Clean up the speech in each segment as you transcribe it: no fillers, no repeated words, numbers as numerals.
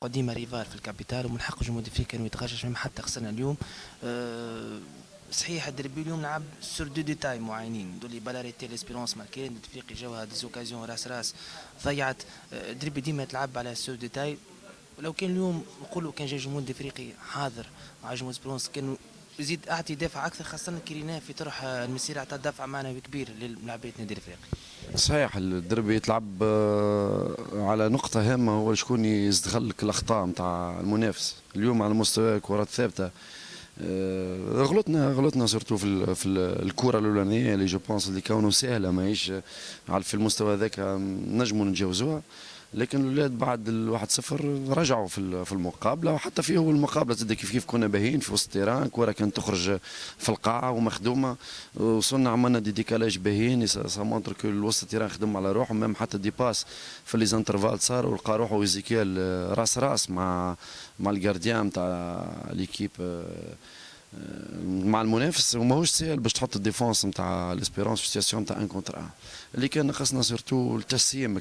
قديمة ريفال في الكابيتال ومن حق جمهور افريقيا انه يتغشش مما حتى خسرنا اليوم. صحيح الدربي اليوم لعب سور دو ديتاي معينين دول بالاريتي ليسبيرونس ماركين افريقيا جوها ديزوكازيون راس ضيعت. الدربي ديما تلعب على سور ديتاي. ولو كان اليوم نقولوا كان جاي جمهور افريقي حاضر مع جمهور سبيرونس كانوا يزيد اعطي دافع اكثر، خاصه كيرينا في طرح المسيره تاع دافع معنوي كبير للاعبين النادي الافريقي. صحيح الدربي يتلعب على نقطة هامة، هو شكون يستغل لك الأخطاء نتاع المنافس. اليوم على مستوى الكرات الثابتة غلطنا سورتو في الكرة الأولانية اللي جو بونس اللي كانوا سهلة ماهيش في المستوى هذاك نجموا نتجاوزوها. لكن الاولاد بعد الواحد صفر رجعوا في المقابله، وحتى في هو المقابله تبدا كيف كنا باهيين في وسط التيران، كره كانت تخرج في القاعه ومخدومه، وصلنا عملنا دي ديكالاج باهيين سا مونتر كو الوسط التيران خدم على روحه، ميم حتى دي باس في لي زانترفال صار ولقى روحه ايزيكيال راس مع الجارديان نتاع ليكيب مع المنافس، وماهوش سهل باش تحط الديفونس نتاع ليسبيرونس في سياسيون نتاع ان كونتر ان. اللي كان ناقصنا سورتو التسييم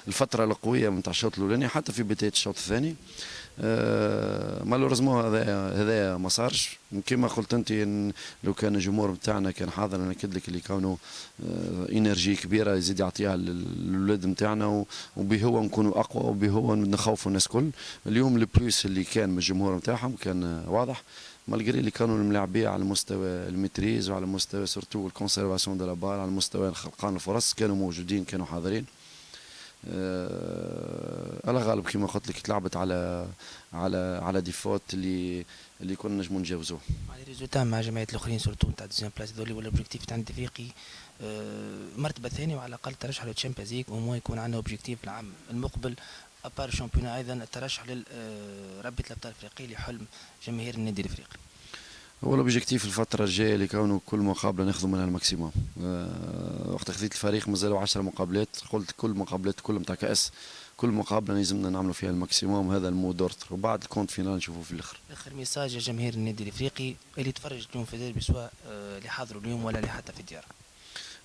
الفتره القويه نتاع الشوط الاولاني حتى في بدايه الشوط الثاني. مالوريزمون هذا ما صارش كما قلت انت. لو كان الجمهور نتاعنا كان حاضر انا ناكد لك اللي كانوا انرجي كبيره يزيد يعطيها للاولاد نتاعنا، وبه هو نكونوا اقوى وبه هو نخوفوا الناس كل. اليوم البلوس اللي كان من الجمهور نتاعهم كان واضح، مالغري اللي كانوا الملاعبيه على مستوى الميتريز وعلى مستوى سورتو الكونسيرفاسيون دو لا بال، على مستوى خلقان الفرص كانوا موجودين كانوا حاضرين. على غالب كما قلت لك تلعبت على ديفوت اللي كنا نجموا نتجاوزوه. مع لي ريزولتا مع جماعات الاخرين سورتو نتاع دوزيام بلاس هذول والاوبجيكتيف تاع النادي الافريقي مرتبه ثانيه وعلى الاقل ترشح للتشامبيونز ليغ، وما يكون عندنا اوبجيكتيف العام المقبل ابار الشامبيون ايضا الترشح لربة الابطال الافريقي لحلم جماهير النادي الافريقي. هو الاوبجيكتيف الفترة الجاية اللي كانوا كل مقابلة ناخذوا منها الماكسيموم. وقت خذيت الفريق مازالوا 10 مقابلات، قلت كل مقابلات كل نتاع كأس كل مقابلة لازمنا نعملوا فيها الماكسيموم، هذا المو دورتر، وبعد الكونت فينال نشوفوا في الاخر. اخر ميساج لجماهير النادي الافريقي اللي يتفرج اليوم في الديربي سواء اللي حاضروا اليوم ولا اللي حتى في الديار.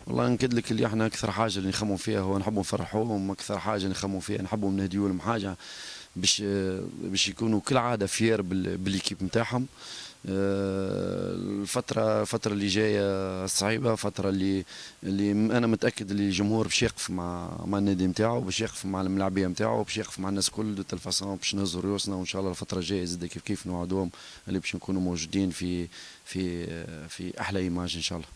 والله نكد لك اللي احنا اكثر حاجه اللي نخموا فيها هو نحبوا نفرحوهم، اكثر حاجه نخموا فيها نحبوا نهديوا لهم حاجه باش يكونوا كالعاده فيير بالليكيب نتاعهم. الفترة اللي جاية صعيبة، فترة اللي أنا متأكد اللي الجمهور باش يقف مع النادي نتاعو، باش يقف مع الملاعبية نتاعو، باش يقف مع الناس الكل دو تلفاسون باش نهزوا رؤوسنا، وإن شاء الله الفترة الجاية زاد كيف نوعدوهم اللي باش نكونوا موجودين في أحلى إيماج إن شاء الله.